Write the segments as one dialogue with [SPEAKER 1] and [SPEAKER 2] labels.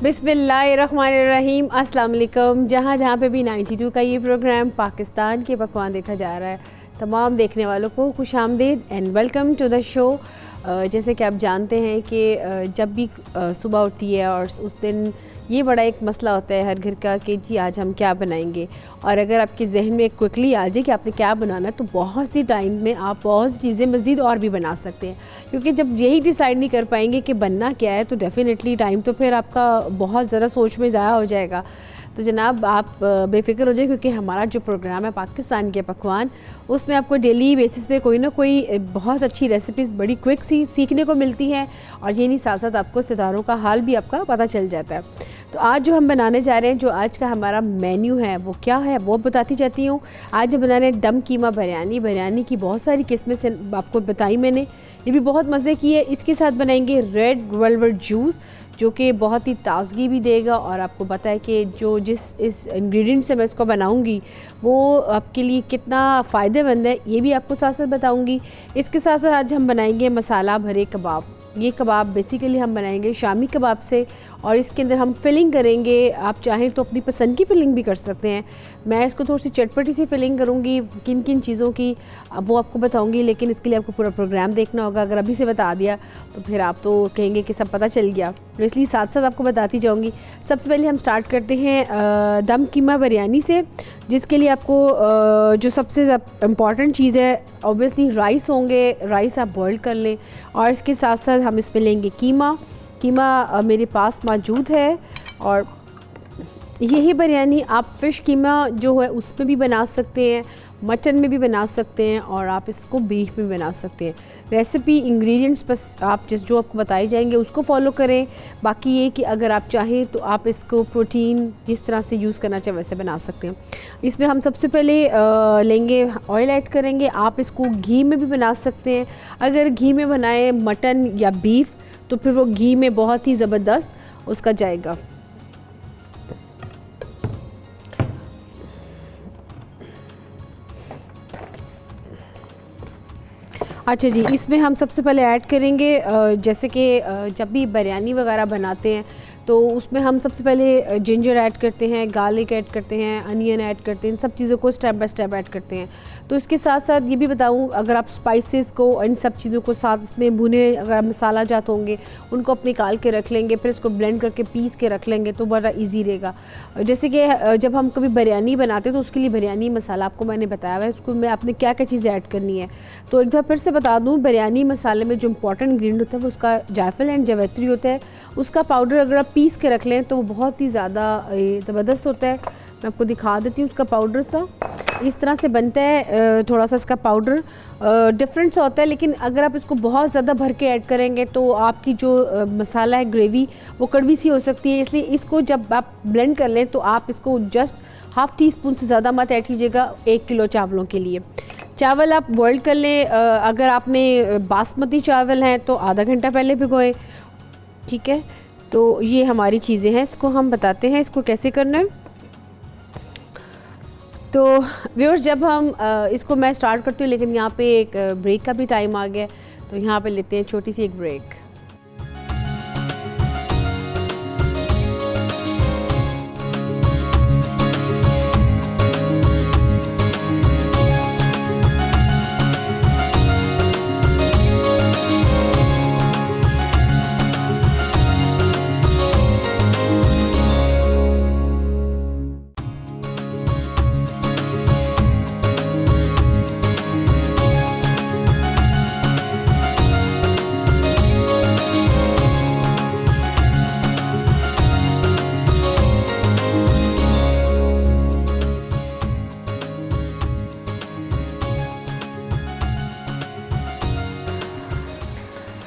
[SPEAKER 1] बिस्मिल्लाहिर्रहमानिर्रहीम, अस्सलाम वालेकुम। जहाँ जहाँ पे भी 92 का ये प्रोग्राम पाकिस्तान के पकवान देखा जा रहा है, तमाम देखने वालों को खुशामदीद and welcome to the show. जैसे कि आप जानते हैं कि जब भी सुबह उठती है और उस दिन ये बड़ा एक मसला होता है हर घर का कि जी आज हम क्या बनाएंगे, और अगर आपके जहन में क्विकली आ जाए कि आपने क्या बनाना है तो बहुत सी टाइम में आप बहुत सी चीज़ें मज़ीद और भी बना सकते हैं। क्योंकि जब यही डिसाइड नहीं कर पाएंगे कि बनना क्या है तो डेफ़िनेटली टाइम तो फिर आपका बहुत ज़्यादा सोच में ज़ाया हो जाएगा। तो जनाब आप बेफ़िक्र हो जाए, क्योंकि हमारा जो प्रोग्राम है पाकिस्तान के पकवान, उसमें आपको डेली बेसिस पे कोई ना कोई बहुत अच्छी रेसिपीज़ बड़ी क्विक सी सीखने को मिलती हैं, और ये नहीं साथ साथ आपको सितारों का हाल भी आपका पता चल जाता है। तो आज जो हम बनाने जा रहे हैं, जो आज का हमारा मेन्यू है वो क्या है वो बताती जाती हूँ। आज हम बना रहे हैं दम कीमा बिरयानी। बिरयानी की बहुत सारी किस्में से आपको बताई मैंने, ये भी बहुत मज़े की है। इसके साथ बनाएंगे रेड वेलवेट जूस, जो कि बहुत ही ताज़गी भी देगा, और आपको पता है कि जो इस इंग्रेडिएंट से मैं इसको बनाऊंगी वो आपके लिए कितना फ़ायदेमंद है, ये भी आपको साथ साथ बताऊंगी। इसके साथ साथ आज हम बनाएंगे मसाला भरे कबाब। ये कबाब बेसिकली हम बनाएंगे शामी कबाब से, और इसके अंदर हम फिलिंग करेंगे। आप चाहें तो अपनी पसंद की फ़िलिंग भी कर सकते हैं। मैं इसको थोड़ी सी चटपटी सी फिलिंग करूँगी, किन किन चीज़ों की वो आपको बताऊँगी, लेकिन इसके लिए आपको पूरा प्रोग्राम देखना होगा। अगर अभी से बता दिया तो फिर आप तो कहेंगे कि सब पता चल गया, तो इसलिए साथ साथ आपको बताती जाऊँगी। सबसे पहले हम स्टार्ट करते हैं दम कीमा बिरयानी से, जिसके लिए आपको जो सबसे इम्पॉर्टेंट चीज़ है ऑब्वियसली राइस होंगे। राइस आप बॉईल कर लें, और इसके साथ साथ हम इसमें लेंगे कीमा। मेरे पास मौजूद है, और यही बिरयानी आप फ़िश कीमा जो है उसमें भी बना सकते हैं, मटन में भी बना सकते हैं, और आप इसको बीफ में बना सकते हैं। रेसिपी इंग्रेडिएंट्स बस आप जो आपको बताए जाएंगे उसको फॉलो करें। बाकी ये कि अगर आप चाहें तो आप इसको प्रोटीन जिस तरह से यूज़ करना चाहें वैसे बना सकते हैं। इसमें हम सबसे पहले लेंगे ऑयल ऐड करेंगे। आप इसको घी में भी बना सकते हैं। अगर घी में बनाए मटन या बीफ तो फिर वो घी में बहुत ही ज़बरदस्त उसका जाएगा। अच्छा जी, इसमें हम सबसे पहले ऐड करेंगे जैसे कि जब भी बिरयानी वगैरह बनाते हैं तो उसमें हम सबसे पहले जिंजर ऐड करते हैं, गार्लिक ऐड करते हैं, अनियन ऐड करते हैं, इन सब चीज़ों को स्टेप बाय स्टेप ऐड करते हैं। तो इसके साथ साथ ये भी बताऊं, अगर आप स्पाइसेस को इन सब चीज़ों को साथ इसमें भुने, अगर मसाला जात होंगे उनको आप निकाल के रख लेंगे, फिर इसको ब्लेंड करके पीस के रख लेंगे तो बड़ा ईजी रहेगा। जैसे कि जब हम कभी बिरयानी बनाते हैं तो उसके लिए बिरयानी मसाला आपको मैंने बताया हुआ है, उसको में आपने क्या क्या चीज़ें ऐड करनी है। तो एक दफ़ा फिर से बता दूँ, बिरयानी मसाले में जो इंपॉर्टेंट इंग्रेडिएंट होता है वो उसका जायफल एंड जावित्री होता है। उसका पाउडर अगर आप पीस के रख लें तो वो बहुत ही ज़्यादा ज़बरदस्त होता है। मैं आपको दिखा देती हूँ उसका पाउडर सा इस तरह से बनता है। थोड़ा सा इसका पाउडर डिफरेंट सा होता है, लेकिन अगर आप इसको बहुत ज़्यादा भर के ऐड करेंगे तो आपकी जो मसाला है ग्रेवी वो कड़वी सी हो सकती है। इसलिए इसको जब आप ब्लेंड कर लें तो आप इसको जस्ट हाफ़ टी स्पून से ज़्यादा मत ऐड कीजिएगा 1 किलो चावलों के लिए। चावल आप बॉईल कर लें। अगर आप में बासमती चावल हैं तो आधा घंटा पहले भिगोएं, ठीक है। तो ये हमारी चीज़ें हैं, इसको हम बताते हैं इसको कैसे करना है। तो व्यूअर्स, जब हम इसको मैं स्टार्ट करती हूँ, लेकिन यहाँ पे एक ब्रेक का भी टाइम आ गया, तो यहाँ पे लेते हैं छोटी सी एक ब्रेक।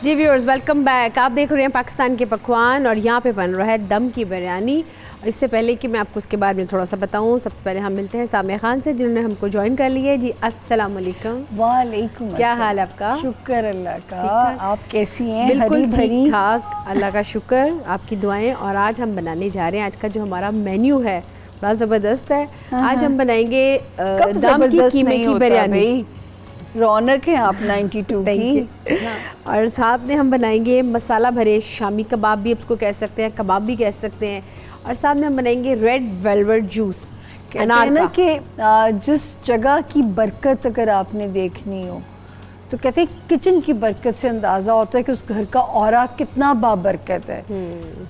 [SPEAKER 1] जी व्यूअर्स, वेलकम बैक। आप देख रहे हैं पाकिस्तान के पकवान, और यहाँ पे बन रहा है दम की बिरयानी। इससे पहले कि मैं आपको उसके बारे में थोड़ा सा बताऊँ, सबसे पहले हम मिलते हैं सामिया खान से, जिन्होंने हमको ज्वाइन कर लिया है। जी अस्सलाम वालेकुम।
[SPEAKER 2] वालेकुम,
[SPEAKER 1] क्या हाल है आपका?
[SPEAKER 2] शुक्र अल्लाह का, आप कैसी हैं?
[SPEAKER 1] बिल्कुल ठीक ठाक, अल्लाह का शुक्र, आपकी दुआएं। और आज हम बनाने जा रहे हैं, आज का जो हमारा मेन्यू है बड़ा ज़बरदस्त है। आज हम बनाएंगे दम की कीमे की बिरयानी।
[SPEAKER 2] रौनक है आप 92 की।
[SPEAKER 1] और साथ में हम बनाएंगे मसाला भरे शामी कबाब भी उसको कह सकते हैं, कबाब भी कह सकते हैं। और साथ में हम बनाएंगे रेड वेलवेट जूस
[SPEAKER 2] कहते हैं ना कि जिस जगह की बरकत अगर आपने देखनी हो तो कहते हैं किचन की बरकत से अंदाज़ा होता है कि उस घर का ऑरा कितना बाबरकत है।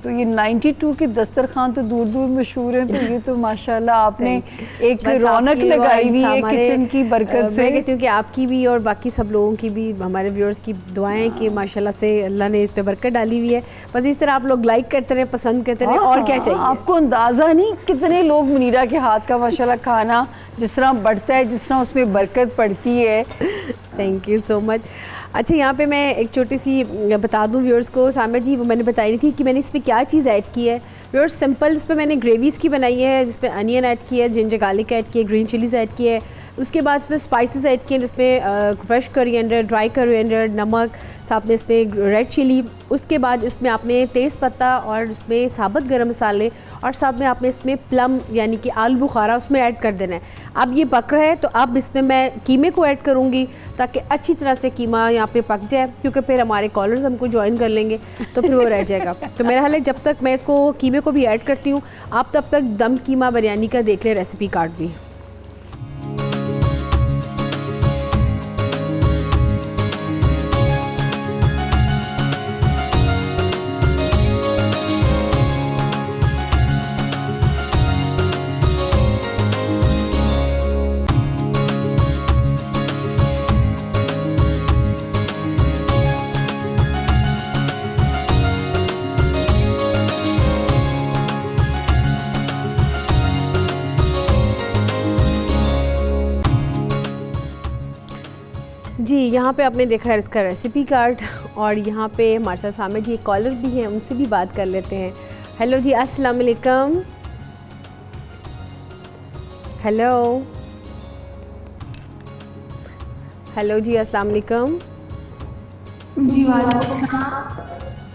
[SPEAKER 2] तो ये 92 के दस्तरखान तो दूर दूर मशहूर हैं, तो ये तो माशाल्लाह आपने एक रौनक लगाई हुई है किचन की बरकत से।
[SPEAKER 1] मैं कहती हूँ कि आपकी भी और बाकी सब लोगों की भी, हमारे व्यूअर्स की दुआएं कि माशाल्लाह से अल्लाह ने इस पे बरकत डाली हुई है। बस इस तरह आप लोग लाइक करते रहे, पसंद करते रहे, और क्या चाहिए।
[SPEAKER 2] आपको अंदाज़ा नहीं कितने लोग मुनीरा के हाथ का माशाल्लाह खाना जिस तरह बढ़ता है, जिस तरह उसमें बरकत पड़ती है।
[SPEAKER 1] Thank you so much. अच्छा, यहाँ पे मैं एक छोटी सी बता दूँ व्यूअर्स को, सामर जी वो मैंने बताई नहीं थी कि मैंने इसमें क्या चीज़ ऐड की है। व्यूअर्स सिंपल इस पर मैंने ग्रेवीज़ की बनाई है, जिसमें अनियन ऐड किया है, जिंजर गार्लिक ऐड किया है, ग्रीन चिलीज़ ऐड किया है। उसके बाद इसमें स्पाइसेस ऐड किए हैं, जिसमें फ्रेश कोरिएंडर, ड्राई कोरिएंडर, नमक, साथ में इसमें रेड चिली। उसके बाद इसमें आपने तेज़ पत्ता और इसमें साबुत गरम मसाले, और साथ में आपने इसमें प्लम यानी कि आलू बुखारा उसमें ऐड कर देना है। अब ये पक रहा है तो अब इसमें मैं कीमे को ऐड करूँगी ताकि अच्छी तरह से कीमा यहाँ पे पक जाए, क्योंकि फिर हमारे कॉलर्स हमको ज्वाइन कर लेंगे तो फिर वो रह जाएगा। तो मेरा हाल है जब तक मैं इसको कीमे को भी ऐड करती हूँ, आप तब तक दम कीमा बिरयानी का देख लें रेसिपी कार्ड भी। जी, यहाँ पे आपने देखा है इसका रेसिपी कार्ड, और यहाँ पे हमारे साथ सामने जी एक कॉलर भी हैं, उनसे भी बात कर लेते हैं। हेलो जी, अस्सलाम वालेकुम। हेलो हेलो जी, अस्सलाम वालेकुम।
[SPEAKER 3] जी वालेकुम।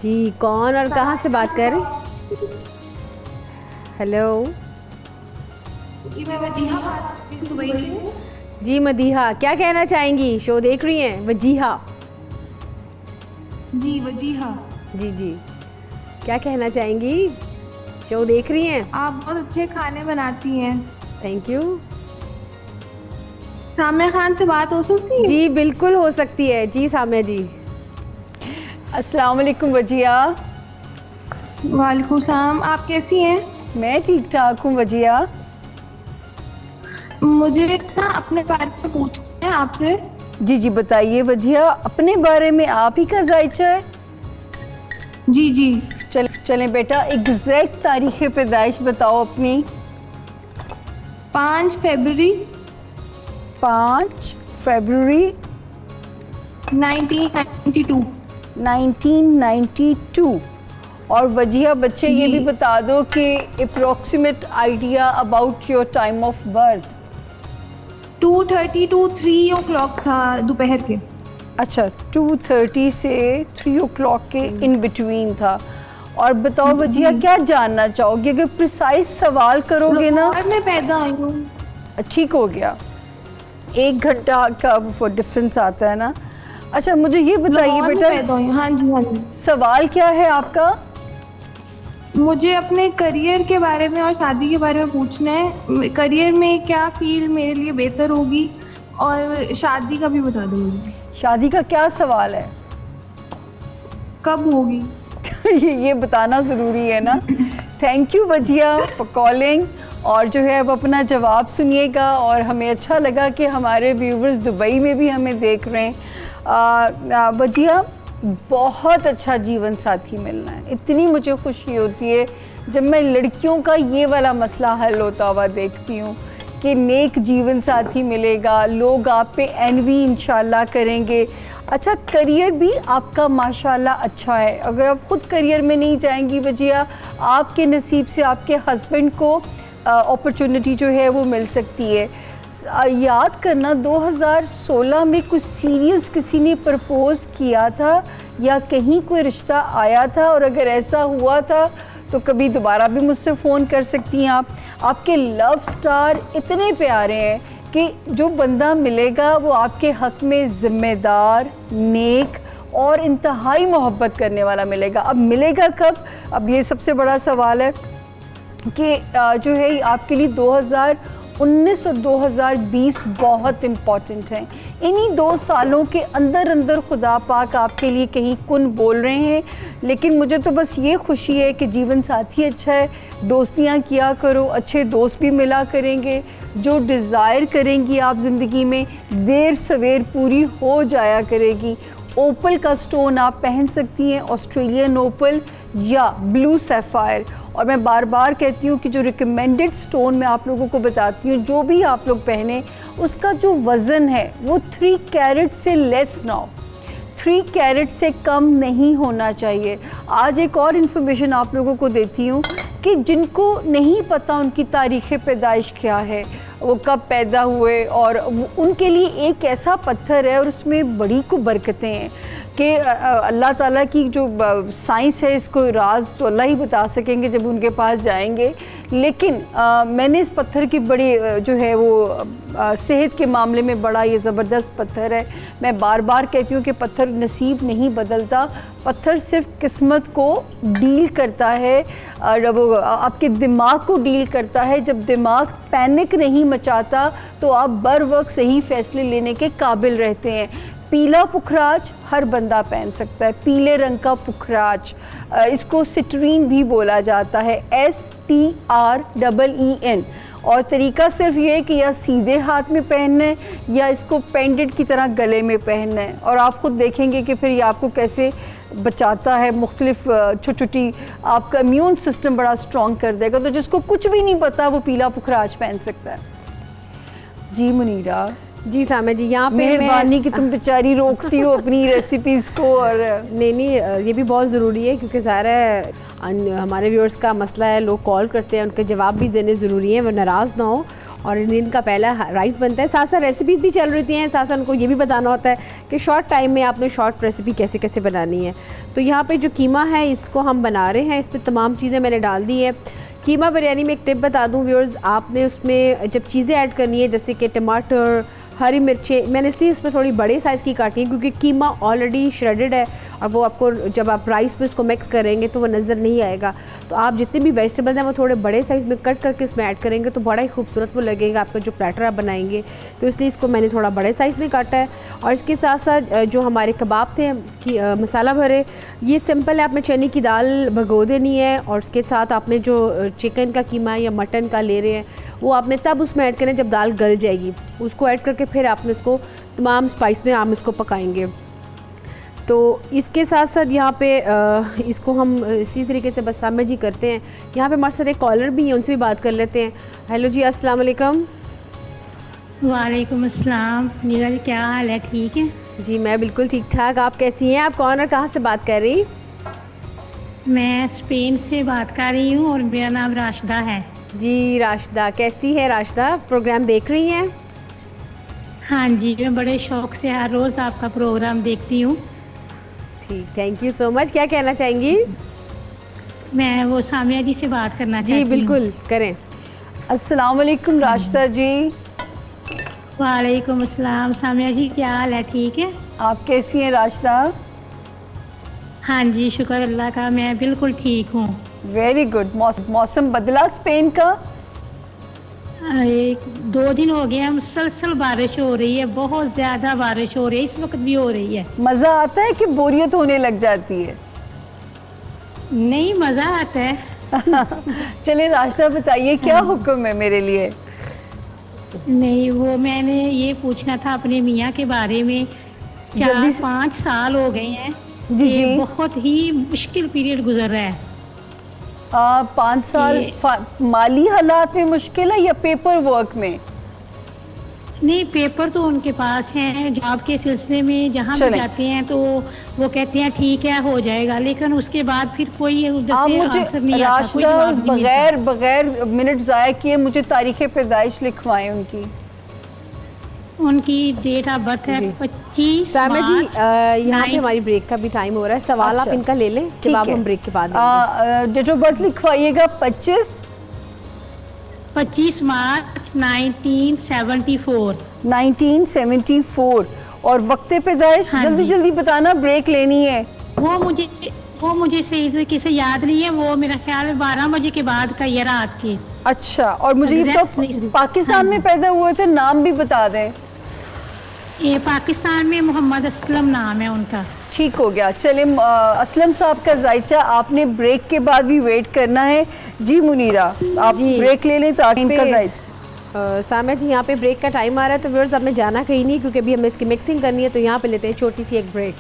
[SPEAKER 1] जी, कौन और कहाँ से बात कर रहे हैं? हेलो
[SPEAKER 3] जी, मैं मदीहा बात कर रही हूँ दुबई से।
[SPEAKER 1] जी मदीहा, क्या कहना चाहेंगी? शो देख रही हैं? वजीहा
[SPEAKER 3] जी, वजीहा।
[SPEAKER 1] जी जी, क्या कहना चाहेंगी? शो देख रही हैं?
[SPEAKER 3] आप बहुत अच्छे खाने बनाती हैं।
[SPEAKER 1] Thank you.
[SPEAKER 3] सामिया खान से बात हो सकती है?
[SPEAKER 1] जी बिल्कुल हो सकती है। जी सामिया जी।
[SPEAKER 2] अस्सलाम वालेकुम वजिया।
[SPEAKER 3] वालेकुम सलाम, आप कैसी हैं?
[SPEAKER 2] मैं ठीक ठाक हूँ वजिया।
[SPEAKER 3] मुझे ना अपने बारे में पूछना है आपसे।
[SPEAKER 2] जी जी बताइए वजिया, अपने बारे में आप ही का जायचा है?
[SPEAKER 3] जी जी।
[SPEAKER 2] चलें बेटा, एग्जैक्ट तारीख़ पैदाइश बताओ अपनी।
[SPEAKER 3] 5 फरवरी
[SPEAKER 2] 5 फरवरी
[SPEAKER 3] 1992।
[SPEAKER 2] 1992। और वजिया बच्चे ये भी बता दो कि approximate idea about your time of birth.
[SPEAKER 3] 2:30 to 3 o'clock था दोपहर के।
[SPEAKER 2] अच्छा, 2:30 से 3 o'clock के इन बिटवीन था। और बताओ वजिया, क्या जानना चाहोगे? अगर प्रिसाइज सवाल करोगे ना।
[SPEAKER 3] लाहौर में पैदा हुई हूँ।
[SPEAKER 2] ठीक हो गया, 1 घंटा का वो डिफरेंस आता है ना। अच्छा मुझे ये बताइए बेटा,
[SPEAKER 3] पैदा हुई। हाँ जी हाँ जी।
[SPEAKER 2] सवाल क्या है आपका?
[SPEAKER 3] मुझे अपने करियर के बारे में और शादी के बारे में पूछना है। करियर में क्या फील्ड मेरे लिए बेहतर होगी, और शादी का भी बता दो मुझे।
[SPEAKER 2] शादी का क्या सवाल है?
[SPEAKER 3] कब होगी?
[SPEAKER 2] ये बताना ज़रूरी है ना। Thank you Wajiha for calling. और जो है अब अपना जवाब सुनिएगा। और हमें अच्छा लगा कि हमारे व्यूवर्स दुबई में भी हमें देख रहे हैं। वजिया, बहुत अच्छा जीवन साथी मिलना है, इतनी मुझे खुशी होती है जब मैं लड़कियों का ये वाला मसला हल होता हुआ देखती हूँ कि नेक जीवन साथी मिलेगा, लोग आप पे एनवी इंशाल्लाह करेंगे। अच्छा, करियर भी आपका माशाल्लाह अच्छा है। अगर आप ख़ुद करियर में नहीं जाएंगी वजिया, आपके नसीब से आपके हस्बैंड को अपॉर्चुनिटी जो है वो मिल सकती है। याद करना 2016 में कुछ सीरियस किसी ने प्रपोज़ किया था या कहीं कोई रिश्ता आया था? और अगर ऐसा हुआ था तो कभी दोबारा भी मुझसे फ़ोन कर सकती हैं आप। आपके लव स्टार इतने प्यारे हैं कि जो बंदा मिलेगा वो आपके हक़ में ज़िम्मेदार, नेक और इंतहाई मोहब्बत करने वाला मिलेगा। अब मिलेगा कब? अब ये सबसे बड़ा सवाल है कि जो है आपके लिए 2019 और 2020 बहुत इम्पॉर्टेंट हैं। इन्हीं 2 सालों के अंदर अंदर खुदा पाक आपके लिए कहीं कुन बोल रहे हैं। लेकिन मुझे तो बस ये खुशी है कि जीवन साथी अच्छा है, दोस्तियाँ किया करो, अच्छे दोस्त भी मिला करेंगे, जो डिज़ायर करेंगी आप ज़िंदगी में देर सवेर पूरी हो जाया करेगी। ओपल का स्टोन आप पहन सकती हैं, ऑस्ट्रेलियन ओपल या ब्लू सैफायर। और मैं बार बार कहती हूँ कि जो रिकमेंडेड स्टोन मैं आप लोगों को बताती हूँ, जो भी आप लोग पहने उसका जो वज़न है वो 3 कैरेट से लेस ना हो, 3 कैरेट से कम नहीं होना चाहिए। आज एक और इन्फॉर्मेशन आप लोगों को देती हूँ कि जिनको नहीं पता उनकी तारीख़ पैदाइश क्या है, वो कब पैदा हुए, और उनके लिए एक ऐसा पत्थर है और उसमें बड़ी को बरकतें हैं कि अल्लाह ताला की जो साइंस है, इसको राज तो अल्लाह ही बता सकेंगे जब उनके पास जाएंगे। लेकिन मैंने इस पत्थर की बड़ी जो है वो सेहत के मामले में बड़ा ये ज़बरदस्त पत्थर है। मैं बार बार कहती हूँ कि पत्थर नसीब नहीं बदलता, पत्थर सिर्फ किस्मत को डील करता है, वो आपके दिमाग को डील करता है। जब दिमाग पैनिक नहीं मचाता तो आप बर वक्त सही फ़ैसले लेने के काबिल रहते हैं। पीला पुखराज हर बंदा पहन सकता है, पीले रंग का पुखराज, इसको सिट्रीन भी बोला जाता है, STREEN। और तरीका सिर्फ ये है कि या सीधे हाथ में पहनना है या इसको पेंडेंट की तरह गले में पहनना है। और आप ख़ुद देखेंगे कि फिर ये आपको कैसे बचाता है, मुख्तलिफ छोटी आपका इम्यून सिस्टम बड़ा स्ट्रॉन्ग कर देगा। तो जिसको कुछ भी नहीं पता वो पीला पुखराज पहन सकता है। जी मुनीरा।
[SPEAKER 1] जी सामा जी, यहाँ पे
[SPEAKER 2] मेहरबानी कि तुम बेचारी रोकती हो अपनी रेसिपीज़ को। और
[SPEAKER 1] नहीं, ये भी बहुत ज़रूरी है क्योंकि सारा हमारे व्यूअर्स का मसला है, लोग कॉल करते हैं, उनके जवाब भी देने ज़रूरी हैं, वो नाराज़ ना हो और इनका पहला राइट बनता है। साथ साथ रेसिपीज़ भी चल रही हैं, साथ साथ उनको ये भी बताना होता है कि शॉर्ट टाइम में आपने शॉर्ट रेसिपी कैसे कैसे बनानी है। तो यहाँ पे जो कीमा है इसको हम बना रहे हैं, इस पर तमाम चीज़ें मैंने डाल दी है। कीमा बिरयानी में एक टिप बता दूँ व्यूअर्स, आपने उसमें जब चीज़ें ऐड करनी है जैसे कि टमाटर, हरी मिर्चें, मैंने इसलिए उसमें थोड़ी बड़े साइज़ की काटी है क्योंकि कीमा ऑलरेडी श्रेडेड है और वो आपको जब आप राइस में उसको मिक्स करेंगे तो वो नज़र नहीं आएगा। तो आप जितने भी वेजिटेबल्स हैं वो थोड़े बड़े साइज़ में कट करके इसमें ऐड करेंगे तो बड़ा ही खूबसूरत वो लगेगा आपका जो प्लेटर आप बनाएंगे। तो इसलिए इसको मैंने थोड़ा बड़े साइज़ में काटा है। और इसके साथ साथ जो हमारे कबाब थे कि मसाला भरे, ये सिंपल है, आपने चने की दाल भगो देनी है और उसके साथ आपने जो चिकन का कीमा या मटन का ले रहे हैं वो आपने तब उसमें ऐड करना जब दाल गल जाएगी, उसको ऐड करके फिर आपने उसको तमाम स्पाइस में हम इसको पकाएंगे। तो इसके साथ साथ यहाँ पे इसको हम इसी तरीके से बस सामने जी करते हैं। यहाँ पे हमारे साथ एक कॉलर भी है, उनसे भी बात कर लेते हैं। हेलो जी, अस्सलाम वालेकुम।
[SPEAKER 4] वालेकुम अस्सलाम। मीरा जी क्या हाल है, ठीक है?
[SPEAKER 1] जी मैं बिल्कुल ठीक ठाक, आप कैसी हैं? आप कौन और कहाँ से बात कर रही?
[SPEAKER 4] मैं स्पेन से बात कर रही हूँ और मेरा नाम राशिदा है।
[SPEAKER 1] जी राशिदा, कैसी है राशिदा? प्रोग्राम देख रही हैं?
[SPEAKER 4] हाँ जी, मैं बड़े शौक से हर रोज़ आपका प्रोग्राम देखती हूँ।
[SPEAKER 1] ठीक, थैंक यू सो मच। क्या कहना चाहेंगी?
[SPEAKER 4] मैं वो सामिया जी से बात करना चाहती हूँ।
[SPEAKER 1] जी बिल्कुल करें।
[SPEAKER 2] अस्सलाम वालेकुम राशिदा जी।
[SPEAKER 4] वालेकुम अस्सलाम। सामिया जी क्या हाल है, ठीक है?
[SPEAKER 2] आप कैसी हैं राशिदा?
[SPEAKER 4] हाँ जी शुक्र अल्लाह का, मैं बिल्कुल ठीक हूँ।
[SPEAKER 2] Very good. मौसम बदला स्पेन का?
[SPEAKER 4] 1-2 दिन हो गए, मुसलसल बारिश हो रही है, बहुत ज़्यादा बारिश हो रही है, इस वक्त भी हो रही है।
[SPEAKER 2] मज़ा आता है कि बोरियत होने लग जाती है?
[SPEAKER 4] नहीं, मज़ा आता है।
[SPEAKER 2] चलिए राशिदा बताइए क्या हुक्म है मेरे लिए?
[SPEAKER 4] नहीं, वो मैंने ये पूछना था अपने मियाँ के बारे में। 4-5 साल हो गए हैं,
[SPEAKER 2] जी
[SPEAKER 4] बहुत ही मुश्किल पीरियड गुजर रहा है।
[SPEAKER 2] 5 साल माली हालात में मुश्किल है या पेपर वर्क में?
[SPEAKER 4] नहीं, पेपर तो उनके पास हैं, जॉब के सिलसिले में जहाँ भी जाते हैं तो वो कहते हैं ठीक है हो जाएगा, लेकिन उसके बाद फिर कोई आंसर नहीं आता, कोई जवाब नहीं मिलता।
[SPEAKER 2] बगैर मिनट ज़ाया किए मुझे तारीख़ पैदाइश लिखवाएं उनकी।
[SPEAKER 4] उनकी डेट ऑफ बर्थ है 25
[SPEAKER 1] सामा जी, यहाँ पे हमारी ब्रेक का भी टाइम हो रहा है, सवाल आप इनका ले लें, जवाब हम ब्रेक के बाद देंगे।
[SPEAKER 2] डेट ऑफ बर्थ लिखवाइएगा 25
[SPEAKER 4] 25 मार्च 1974।
[SPEAKER 2] 1974। और वक्त पैदाइश
[SPEAKER 4] हाँ
[SPEAKER 2] जल्दी
[SPEAKER 4] जी।
[SPEAKER 2] जल्दी बताना, ब्रेक लेनी है।
[SPEAKER 4] वो मुझे सही तरीके से याद नहीं है, वो मेरा ख्याल है 12 बजे के बाद का ये रात की।
[SPEAKER 2] अच्छा, और मुझे ये तो पाकिस्तान में पैदा हुए थे, नाम भी बता दें।
[SPEAKER 4] ये पाकिस्तान में मोहम्मद असलम नाम है उनका।
[SPEAKER 2] ठीक हो गया। चले असलम साहब का जायचा आपने ब्रेक के बाद भी वेट करना है। जी मुनीरा, आप ब्रेक ले लें ताकि इनका जायचा।
[SPEAKER 1] सामिया जी, यहाँ पे ब्रेक का टाइम आ रहा है, तो व्यूअर्स अब मैं जाना कहीं नहीं, क्योंकि अभी हमें इसकी मिक्सिंग करनी है। तो यहाँ पे लेते हैं छोटी सी एक ब्रेक।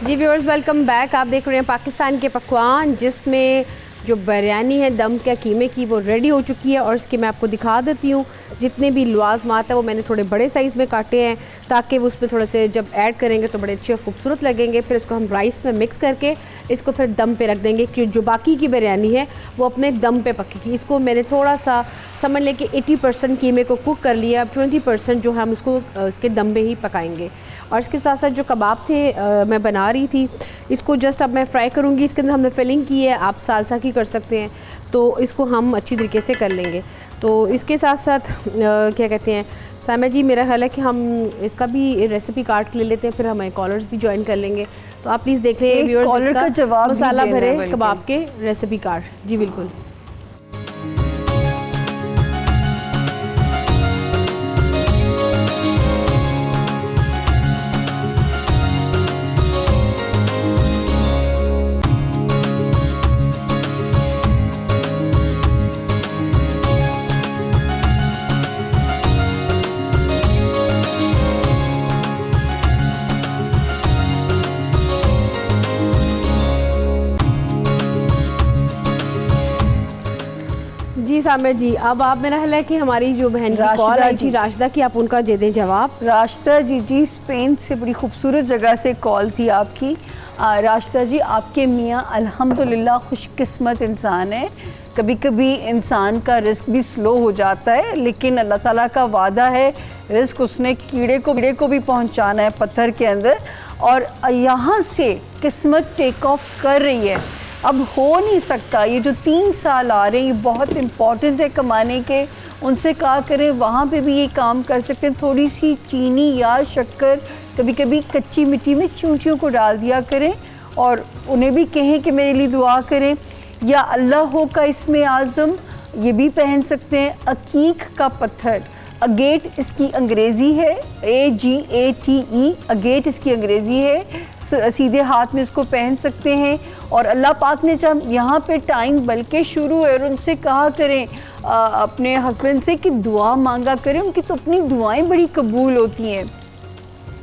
[SPEAKER 1] जी व्यूअर्स, वेलकम बैक। आप देख रहे हैं पाकिस्तान के पकवान, जिसमें जो बिरयानी है दम के कीमे की वो रेडी हो चुकी है। और इसके मैं आपको दिखा देती हूँ, जितने भी लवाज़मात है वो मैंने थोड़े बड़े साइज़ में काटे हैं, ताकि वो उसमें थोड़े से जब ऐड करेंगे तो बड़े अच्छे खूबसूरत लगेंगे। फिर इसको हम राइस में मिक्स करके इसको फिर दम पे रख देंगे, कि जो बाकी की बिरयानी है वो अपने दम पे पकेगी। इसको मैंने थोड़ा सा समझ लें कि 80% कीमे को कुक कर लिया। अब 20% जो हम उसको इसके दम पे ही पकाएंगे। और इसके साथ साथ जो कबाब थे मैं बना रही थी, इसको जस्ट अब मैं फ्राई करूँगी। इसके अंदर हमने फिलिंग की है, आप सालसा की कर सकते हैं, तो इसको हम अच्छी तरीके से कर लेंगे। तो इसके साथ साथ क्या कहते हैं सामिया जी, मेरा ख्याल है कि हम इसका भी रेसिपी कार्ड ले लेते हैं, फिर हमें कॉलर्स भी ज्वाइन कर लेंगे। तो आप प्लीज़ देख लें व्यूअर्स,
[SPEAKER 2] कॉलर का जवाब
[SPEAKER 1] मसाला भरे कबाब के रेसिपी कार्ड। जी बिल्कुल। जी सामिया जी, अब आप, मेरा ख्याल है कि हमारी जो बहन की कॉल आई थी राशिदा की, आप उनका दे दें जवाब।
[SPEAKER 2] राशिदा जी स्पेन से बड़ी खूबसूरत जगह से कॉल थी आपकी। राशिदा जी, आपके मियाँ अल्हम्दुलिल्लाह खुशकिस्मत इंसान है। कभी कभी इंसान का रिस्क भी स्लो हो जाता है, लेकिन अल्लाह ताला का वादा है, रिस्क उसने कीड़े को भी पहुंचाना है पत्थर के अंदर। और यहाँ से किस्मत टेक ऑफ कर रही है। अब हो नहीं सकता, ये जो 3 साल आ रहे हैं ये बहुत इम्पॉर्टेंट है कमाने के। उनसे कहा करें वहाँ पे भी ये काम कर सकते हैं। थोड़ी सी चीनी या शक्कर कभी कभी कच्ची मिट्टी में चूंटियों को डाल दिया करें, और उन्हें भी कहें कि मेरे लिए दुआ करें। या अल्लाह का इसमें आज़म ये भी पहन सकते हैं, अकीक का पत्थर। अगेट इसकी अंग्रेज़ी है, AGATE, अगेट इसकी अंग्रेज़ी है। सीधे हाथ में इसको पहन सकते हैं। और अल्लाह पाक ने जब यहाँ पे टाइम बल्कि शुरू है, और उनसे कहा करें अपने हस्बैंड से कि दुआ मांगा करें, उनकी तो अपनी दुआएं बड़ी कबूल होती हैं।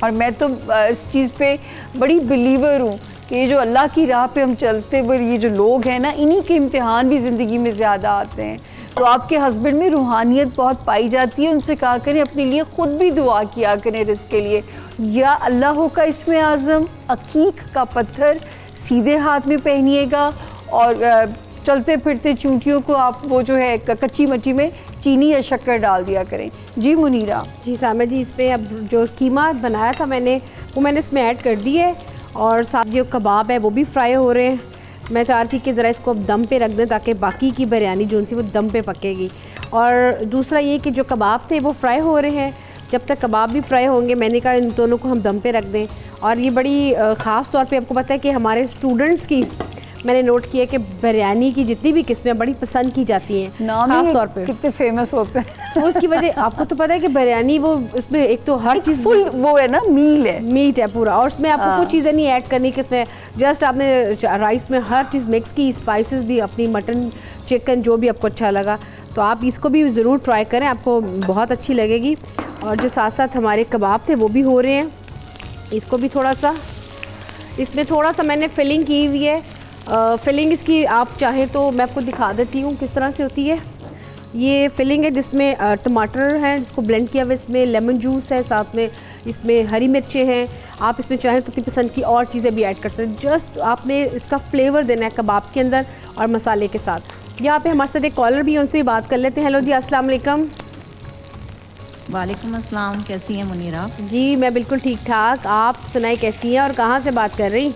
[SPEAKER 2] और मैं तो इस चीज़ पे बड़ी बिलीवर हूँ कि ये जो अल्लाह की राह पे हम चलते हुए ये जो लोग हैं ना, इन्हीं के इम्तिहान भी ज़िंदगी में ज़्यादा आते हैं। तो आपके हस्बैंड में रूहानियत बहुत पाई जाती है। उनसे कहा करें अपने लिए ख़ुद भी दुआ किया करें रिज़्क़ के लिए। या अल्लाह का इसमें आज़म, अकीक का पत्थर सीधे हाथ में पहनिएगा, और चलते फिरते चूंटियों को आप वो जो है कच्ची मिट्टी में चीनी या शक्कर डाल दिया करें। जी मुनीरा।
[SPEAKER 1] जी सामिया जी, इसमें अब जो कीमा बनाया था मैंने, वो मैंने इसमें ऐड कर दी है। और साथ जो कबाब है वो भी फ्राई हो रहे हैं। मैं चाह रही थी कि ज़रा इसको दम पे रख दें, ताकि बाकी की बिरयानी जो सी वो दम पे पकेगी। और दूसरा ये कि जो कबाब थे वो फ्राई हो रहे हैं। जब तक कबाब भी फ्राई होंगे, मैंने कहा इन दोनों को हम दम पे रख दें। और ये बड़ी ख़ास तौर पे आपको पता है कि हमारे स्टूडेंट्स की मैंने नोट किया कि बिरयानी की जितनी भी किस्में बड़ी पसंद की जाती हैं, खास तौर पे
[SPEAKER 2] कितने फेमस होते हैं।
[SPEAKER 1] तो उसकी वजह आपको तो पता है कि बिरयानी वो इसमें एक तो हर चीज़
[SPEAKER 2] फुल वो है ना, मीट
[SPEAKER 1] है पूरा। और उसमें आपको कुछ चीज़ें नहीं ऐड करनी कि इसमें जस्ट आपने राइस में हर चीज़ मिक्स की, स्पाइसेस भी अपनी, मटन चिकन जो भी आपको अच्छा लगा। तो आप इसको भी ज़रूर ट्राई करें, आपको बहुत अच्छी लगेगी। और जो साथ साथ हमारे कबाब थे वो भी हो रहे हैं, इसको भी थोड़ा सा, इसमें थोड़ा सा मैंने फिलिंग की हुई है। फिलिंग इसकी आप चाहें तो मैं आपको दिखा देती हूँ किस तरह से होती है। ये फिलिंग है जिसमें टमाटर है जिसको ब्लेंड किया हुआ, इसमें लेमन जूस है, साथ में इसमें हरी मिर्चें हैं। आप इसमें चाहें तो अपनी पसंद की और चीज़ें भी ऐड कर सकते हैं। जस्ट आपने इसका फ्लेवर देना है कबाब के अंदर और मसाले के साथ। यहाँ पे हमारे साथ एक कॉलर भी है, उनसे भी बात कर लेते हैं। हेलो जी, अस्सलाम वालेकुम।
[SPEAKER 5] वालेकुम अस्सलाम, कैसी हैं मुनीरा?
[SPEAKER 1] जी मैं बिल्कुल ठीक ठाक, आप सुनाई कैसी हैं और कहाँ से बात कर रही?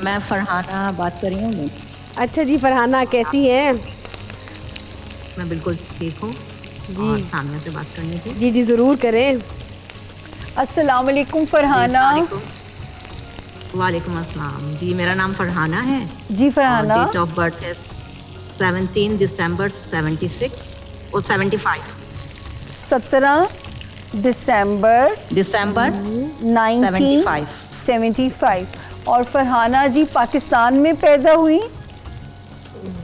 [SPEAKER 5] मैं फरहाना बात कर रही हूँ।
[SPEAKER 1] अच्छा जी फरहाना, कैसी हैं?
[SPEAKER 5] मैं बिल्कुल ठीक हूँ और सामने से बात करनी थी।
[SPEAKER 1] जी जी ज़रूर करें।
[SPEAKER 2] अस्सलाम वालेकुम फरहाना।
[SPEAKER 5] वालेकुम अस्सलाम जी, मेरा नाम फरहाना है
[SPEAKER 2] जी। फरहाना,
[SPEAKER 5] डेट ऑफ बर्थ है 17 दिसंबर 76 और 75।
[SPEAKER 2] 17 दिसंबर 1975। और फरहाना जी पाकिस्तान में पैदा हुई?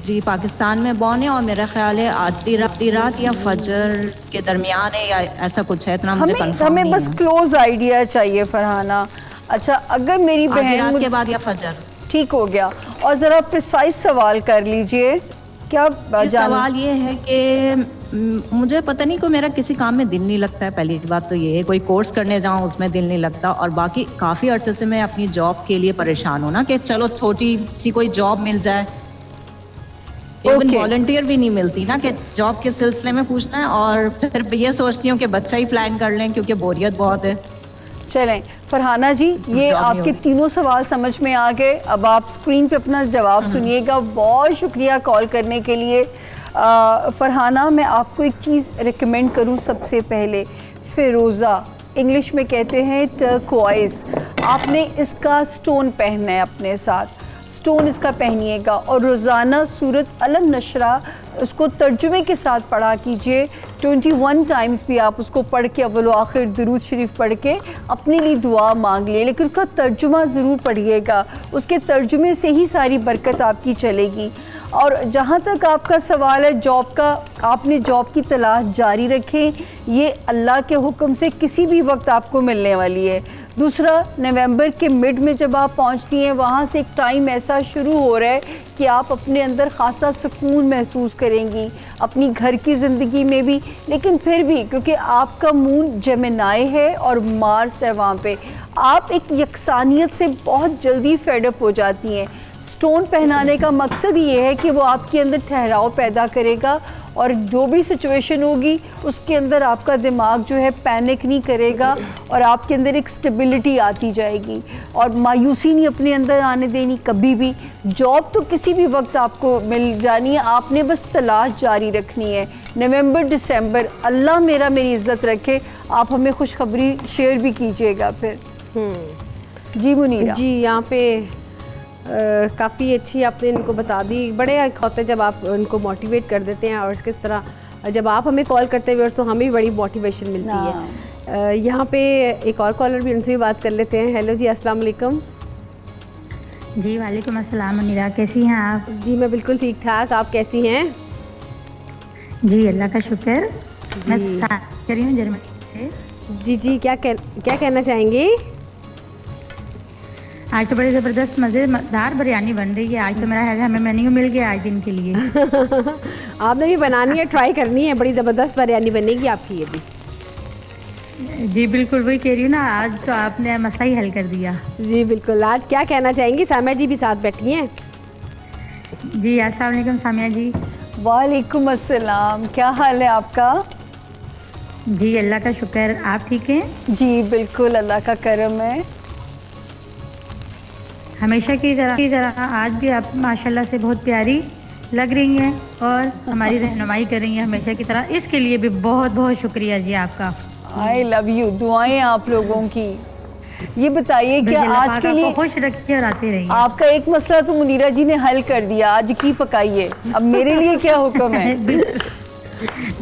[SPEAKER 5] जी पाकिस्तान में बॉर्न है और मेरा ख्याल है आधी रात या फजर के दरमियान है या ऐसा कुछ है, इतना मुझे कंफर्म
[SPEAKER 2] हमें
[SPEAKER 5] नहीं
[SPEAKER 2] बस
[SPEAKER 5] है।
[SPEAKER 2] क्लोज आइडिया चाहिए फरहाना। अच्छा, अगर मेरी बहन
[SPEAKER 5] रात के बाद या फजर,
[SPEAKER 2] ठीक हो गया। और ज़रा प्रिसाइज सवाल कर लीजिए। क्या
[SPEAKER 5] सवाल ये है कि मुझे पता नहीं, कोई मेरा किसी काम में दिल नहीं लगता है। पहली बात तो ये है, कोई कोर्स करने जाऊँ उसमें दिल नहीं लगता, और बाकी काफ़ी अर्से से मैं अपनी जॉब के लिए परेशान हूँ ना कि चलो छोटी सी कोई जॉब मिल जाए। इवन वॉलंटियर भी नहीं मिलती ना कि जॉब के सिलसिले में पूछना है, और फिर ये सोचती हूँ कि बच्चा ही प्लान कर लें क्योंकि बोरियत बहुत है।
[SPEAKER 2] चलें फरहाना जी, ये आपके तीनों सवाल समझ में आ गए। अब आप स्क्रीन पे अपना जवाब सुनिएगा। बहुत शुक्रिया कॉल करने के लिए। फरहाना, मैं आपको एक चीज़ रिकमेंड करूं। सबसे पहले फ़िरोज़ा, इंग्लिश में कहते हैं टर्कोइज़, आपने इसका स्टोन पहनना है अपने साथ। स्टोन इसका पहनिएगा और रोज़ाना सूरत अलम नशरा उसको तर्जुमे के साथ पढ़ा कीजिए। 21 टाइम्स भी आप उसको पढ़ के अव्वल आखिर दुरूद शरीफ पढ़ के अपने लिए दुआ मांग लिए, लेकिन उसका तर्जुमा ज़रूर पढ़िएगा। उसके तर्जुमे से ही सारी बरकत आपकी चलेगी। और जहाँ तक आपका सवाल है जॉब का, आपने जॉब की तलाश जारी रखें, ये अल्लाह के हुक्म से किसी भी वक्त आपको मिलने वाली है। दूसरा, नवंबर के मिड में जब आप पहुँचती हैं, वहाँ से एक टाइम ऐसा शुरू हो रहा है कि आप अपने अंदर ख़ासा सुकून महसूस करेंगी, अपनी घर की ज़िंदगी में भी। लेकिन फिर भी क्योंकि आपका मून जेमिनाई है और मार्स है वहाँ पे, आप एक यकसानियत से बहुत जल्दी फेडअप हो जाती हैं। स्टोन पहनाने का मकसद ये है कि वो आपके अंदर ठहराव पैदा करेगा, और जो भी सिचुएशन होगी उसके अंदर आपका दिमाग जो है पैनिक नहीं करेगा, और आपके अंदर एक स्टेबिलिटी आती जाएगी, और मायूसी नहीं अपने अंदर आने देनी कभी भी। जॉब तो किसी भी वक्त आपको मिल जानी है, आपने बस तलाश जारी रखनी है। नवंबर दिसंबर, अल्लाह मेरी इज़्ज़त रखे, आप हमें खुशखबरी शेयर भी कीजिएगा फिर। जी मुनीरा
[SPEAKER 1] जी, यहाँ पे काफ़ी अच्छी आपने इनको बता दी। बड़े होते हैं जब आप उनको मोटिवेट कर देते हैं, और किस तरह जब आप हमें कॉल करते हैं तो हमें भी बड़ी मोटिवेशन मिलती है। यहाँ पे एक और कॉलर भी, उनसे भी बात कर लेते हैं। हेलो जी, अस्सलाम वालेकुम।
[SPEAKER 6] जी वालेकुम अस्सलाम मुनीरा, कैसी हैं आप?
[SPEAKER 1] जी मैं बिल्कुल ठीक ठाक, आप कैसी हैं?
[SPEAKER 6] जी अल्लाह का शुक्र। मैं कर रही हूँ जर्मनी से।
[SPEAKER 1] जी जी, क्या कहना चाहेंगे?
[SPEAKER 6] आज तो बड़ी ज़बरदस्त मज़ेदार बिरयानी बन रही है। आज तो मेरा है हमें मेन्यू मिल गया आज दिन के लिए।
[SPEAKER 1] आपने भी बनानी है, ट्राई करनी है, बड़ी ज़बरदस्त बिरयानी बनेगी आपकी ये भी।
[SPEAKER 6] जी बिल्कुल, वही कह रही हूँ ना, आज तो आपने मसला ही हल कर दिया।
[SPEAKER 1] जी बिल्कुल। आज क्या कहना चाहेंगी? सामिया जी भी साथ बैठी हैं।
[SPEAKER 6] जी अस्सलाम वालेकुम सामिया जी।
[SPEAKER 2] वालेकुम अस्सलाम, क्या हाल है आपका?
[SPEAKER 6] जी अल्लाह का शुक्र, आप ठीक हैं?
[SPEAKER 2] जी बिल्कुल, अल्लाह का करम है।
[SPEAKER 6] हमेशा की तरह आज भी आप माशाल्लाह से बहुत प्यारी लग रही हैं और हमारी रहनुमाई कर रही हैं हमेशा की तरह। इसके लिए भी बहुत बहुत शुक्रिया जी आपका।
[SPEAKER 2] आई लव यू, दुआएं आप लोगों की। ये बताइए कि आज के लिए
[SPEAKER 6] खुश रखिए और आते रहिए।
[SPEAKER 2] आपका एक मसला तो मुनीरा जी ने हल कर दिया, आज की पकाइए। अब मेरे लिए क्या हुक्म है?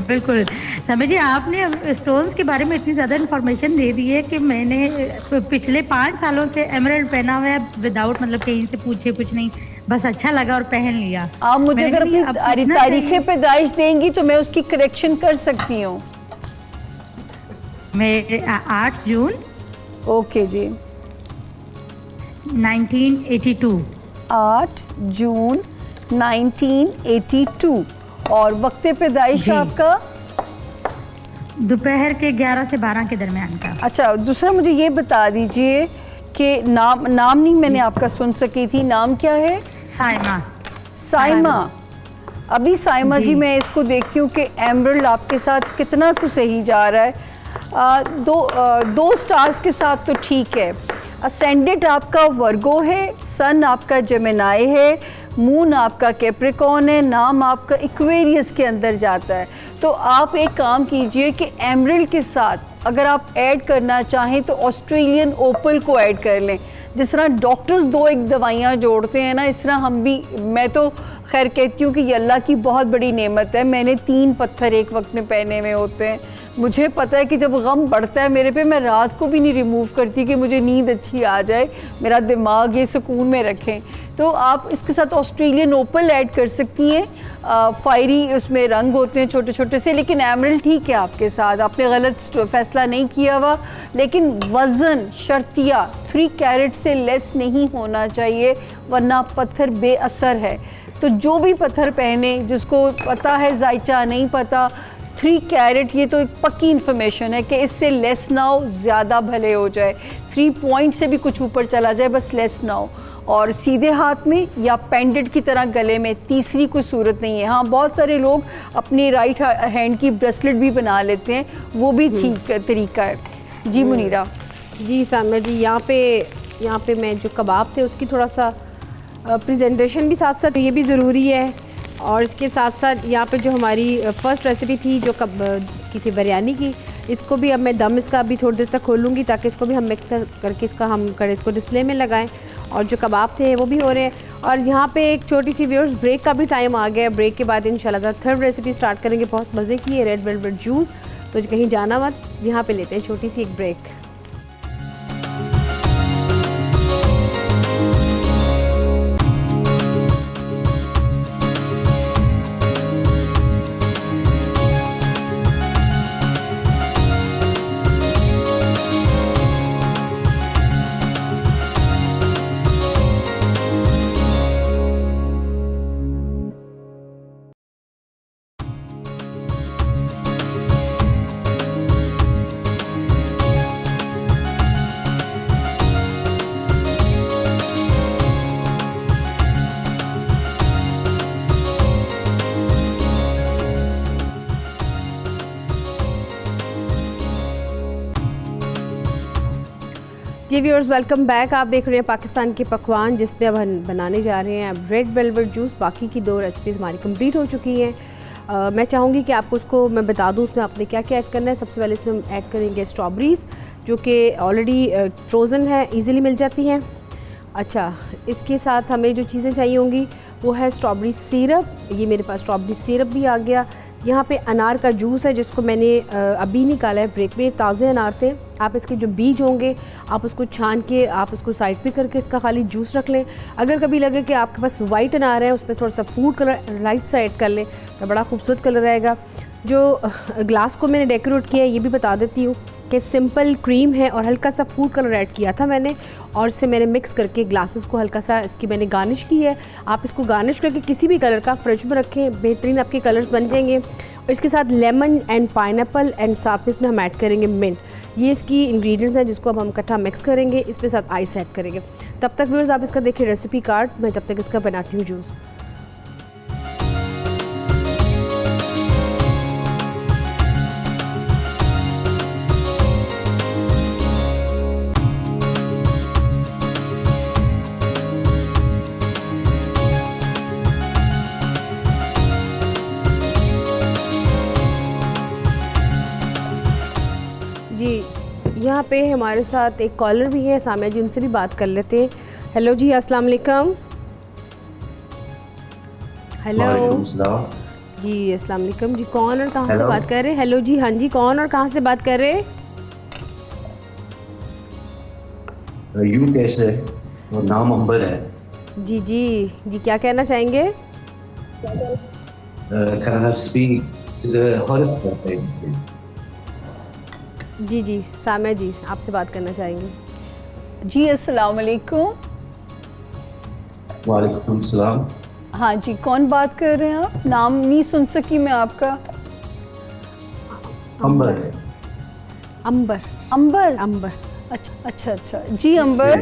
[SPEAKER 6] बिल्कुल समझिए, आपने स्टोन्स के बारे में इतनी ज़्यादा इन्फॉर्मेशन दे दी है कि मैंने पिछले 5 सालों से एमराल्ड पहना हुआ है विदाउट मतलब कहीं से पूछे कुछ नहीं। बस अच्छा लगा और पहन लिया।
[SPEAKER 2] आप मुझे
[SPEAKER 6] मैंने
[SPEAKER 2] अगर
[SPEAKER 6] कहा,
[SPEAKER 2] अपनी
[SPEAKER 6] अब इतना
[SPEAKER 2] तारीख पैदाइश देंगी तो मैं उसकी करेक्शन कर सकती हूँ।
[SPEAKER 6] मैं 8 जून
[SPEAKER 2] ओके जी,
[SPEAKER 6] 1982।
[SPEAKER 2] 8 जून 1982। और वक्त पैदाइश
[SPEAKER 6] जी।
[SPEAKER 2] आपका?
[SPEAKER 6] दोपहर के 11 से 12 के दरमियान का।
[SPEAKER 2] अच्छा, दूसरा मुझे ये बता दीजिए कि नाम नहीं मैंने आपका सुन सकी थी, नाम क्या है?
[SPEAKER 6] साइमा।
[SPEAKER 2] साइमा। अभी साइमा जी मैं इसको देखती हूँ कि एमरल्ड आपके साथ कितना कुछ सही जा रहा है। दो स्टार्स के साथ तो ठीक है। असेंडेंट आपका वर्गो है, सन आपका जेमिनाई है, मून आपका कैप्रिकॉर्न है, नाम आपका एक्वेरियस के अंदर जाता है। तो आप एक काम कीजिए कि एमरल्ड के साथ अगर आप ऐड करना चाहें तो ऑस्ट्रेलियन ओपल को ऐड कर लें। जिस तरह डॉक्टर्स 2-1 दवाइयाँ जोड़ते हैं ना, इस तरह हम भी, मैं तो खैर कहती हूँ कि ये अल्लाह की बहुत बड़ी नेमत है। मैंने 3 पत्थर एक वक्त में पहने हुए होते हैं। मुझे पता है कि जब गम बढ़ता है मेरे पे, मैं रात को भी नहीं रिमूव करती कि मुझे नींद अच्छी आ जाए, मेरा दिमाग ये सुकून में रखें। तो आप इसके साथ ऑस्ट्रेलियन ओपल ऐड कर सकती हैं। फायरी उसमें रंग होते हैं छोटे छोटे से, लेकिन एमरल्ड ठीक है आपके साथ, आपने गलत फैसला नहीं किया हुआ। लेकिन वज़न शर्तिया 3 कैरेट से लेस नहीं होना चाहिए, वरना पत्थर बेअसर है। तो जो भी पत्थर पहने, जिसको पता है जायचा नहीं पता, 3 कैरेट ये तो एक पक्की इन्फॉर्मेशन है कि इससे लेस ना हो, ज़्यादा भले हो जाए। 3 पॉइंट से भी कुछ ऊपर चला जाए, बस लेस ना हो। और सीधे हाथ में या पेंडेंट की तरह गले में, तीसरी कोई सूरत नहीं है। हाँ, बहुत सारे लोग अपनी राइट हैंड की ब्रेसलेट भी बना लेते हैं, वो भी ठीक तरीका है। जी मुनीरा।
[SPEAKER 1] जी सामना जी, यहाँ पे मैं जो कबाब थे उसकी थोड़ा सा प्रेजेंटेशन भी साथ साथ ये भी ज़रूरी है। और इसके साथ साथ यहाँ पे जो हमारी फ़र्स्ट रेसिपी थी जो की थी बिरयानी की, इसको भी अब मैं दम इसका अभी थोड़ी देर तक खोलूँगी ताकि इसको भी हम मिक्स करके इसको डिस्प्ले में लगाएं। और जो कबाब थे वो भी हो रहे हैं। और यहाँ पे एक छोटी सी व्यूअर्स ब्रेक का भी टाइम आ गया है। ब्रेक के बाद इंशाल्लाह 3rd रेसिपी स्टार्ट करेंगे, बहुत मज़े की है, रेड वेलवेट जूस। तो कहीं जाना मत, यहाँ पे लेते हैं छोटी सी एक ब्रेक। जी व्यूअर्स, वेलकम बैक। आप देख रहे हैं पाकिस्तान के पकवान, जिसमें अब हम बनाने जा रहे हैं अब रेड वेलवेट जूस। बाकी की 2 रेसिपीज़ हमारी कंप्लीट हो चुकी हैं। मैं चाहूँगी कि आपको उसको मैं बता दूँ उसमें आपने क्या क्या ऐड करना है। सबसे पहले इसमें हम ऐड करेंगे स्ट्रॉबेरीज़, जो कि ऑलरेडी फ्रोज़न है, ईज़िली मिल जाती हैं। अच्छा, इसके साथ हमें जो चीज़ें चाहिए होंगी वो है स्ट्रॉबेरी सिरप। ये मेरे पास स्ट्रॉबेरी सिरप भी आ गया। यहाँ पे अनार का जूस है जिसको मैंने अभी निकाला है ब्रेक में। ताज़े अनार थे। आप इसके जो बीज होंगे आप उसको छान के आप उसको साइड पे करके इसका खाली जूस रख लें। अगर कभी लगे कि आपके पास वाइट अनार है, उसमें थोड़ा सा फूड कलर राइट साइड कर लें तो बड़ा खूबसूरत कलर आएगा। जो ग्लास को मैंने डेकोरेट किया है ये भी बता देती हूँ कि सिंपल क्रीम है और हल्का सा फूड कलर ऐड किया था मैंने, और इससे मैंने मिक्स करके ग्लासेस को हल्का सा इसकी मैंने गार्निश की है। आप इसको गार्निश करके किसी भी कलर का फ्रिज में रखें, बेहतरीन आपके कलर्स बन जाएंगे। और इसके साथ लेमन एंड पाइनएप्पल एंड साथ में इसमें हम ऐड करेंगे मिंट। ये इसकी इंग्रेडिएंट्स हैं जिसको अब हम इकट्ठा मिक्स करेंगे, इसके साथ आइस ऐड करेंगे। तब तक व्यूअर्स आप इसका देखिए रेसिपी कार्ड, मैं तब तक इसका बनाती हूँ जूस। जी, यहाँ पे हमारे साथ एक कॉलर भी है सामने जी, उनसे भी बात कर लेते हैं। हेलो जी, अस्सलाम वालेकुम। हेलो जी, अस्सलाम वालेकुम जी। कौन और कहाँ से बात कर रहे हैं? हेलो जी, हाँ जी, कौन और कहाँ से बात कर रहे हैं?
[SPEAKER 7] यू कैसे? और नाम अंबर है।
[SPEAKER 1] जी जी जी, क्या कहना चाहेंगे?
[SPEAKER 7] Can I speak to the horoscope page, please?
[SPEAKER 1] जी जी, सामिया जी आपसे बात करना चाहेंगे।
[SPEAKER 2] जी अस्सलाम वालेकुम।
[SPEAKER 7] वालेकुम सलाम।
[SPEAKER 2] हाँ जी, कौन बात कर रहे हैं आप? नाम नहीं सुन सकी मैं आपका।
[SPEAKER 7] अंबर।
[SPEAKER 1] अंबर।
[SPEAKER 2] अंबर।
[SPEAKER 1] अंबर।
[SPEAKER 2] अच्छा अच्छा अच्छा जी अंबर।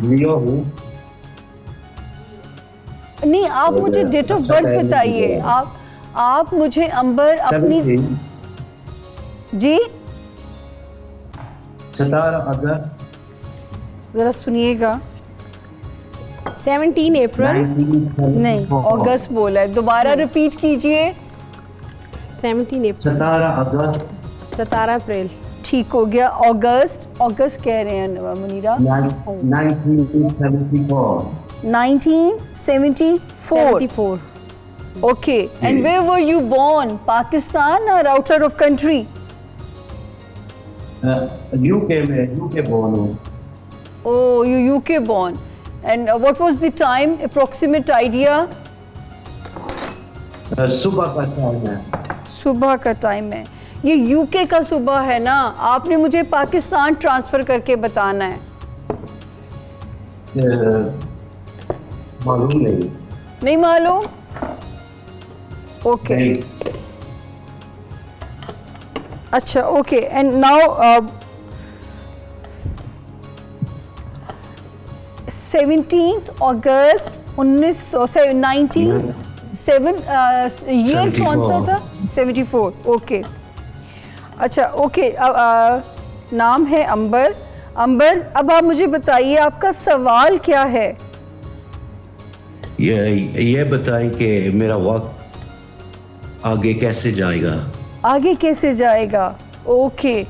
[SPEAKER 7] लियो हूँ।
[SPEAKER 2] नहीं, आप मुझे डेट ऑफ बर्थ बताइए। आप मुझे अंबर अपनी जी
[SPEAKER 7] 17 अगस्त
[SPEAKER 2] जरा सुनिएगा।
[SPEAKER 1] 17 अप्रैल
[SPEAKER 2] नहीं, अगस्त बोला है, दोबारा रिपीट कीजिए।
[SPEAKER 1] 17 अप्रैल।
[SPEAKER 7] 17 अगस्त
[SPEAKER 1] 17 अप्रैल।
[SPEAKER 2] ठीक हो गया। अगस्त कह रहे हैं Munira. 1974। Okay, and where were you born? Pakistan और outside of country?
[SPEAKER 7] UK born हूँ।
[SPEAKER 2] Oh, you UK born. And what was the time, approximate idea?
[SPEAKER 7] सुबह का टाइम है।
[SPEAKER 2] सुबह का टाइम है। ये यूके का सुबह है ना, आपने मुझे पाकिस्तान ट्रांसफर करके बताना है।
[SPEAKER 7] मालूम नहीं।
[SPEAKER 2] नहीं मालूम? ओके। अच्छा okay, and now 17 August 1997 year कौन सा था? 74। ओके अच्छा ओके। नाम है अंबर। अंबर, अब आप मुझे बताइए आपका सवाल क्या है?
[SPEAKER 7] ये बताएं कि मेरा वक्त आगे कैसे जाएगा?
[SPEAKER 2] आगे कैसे जाएगा? ओके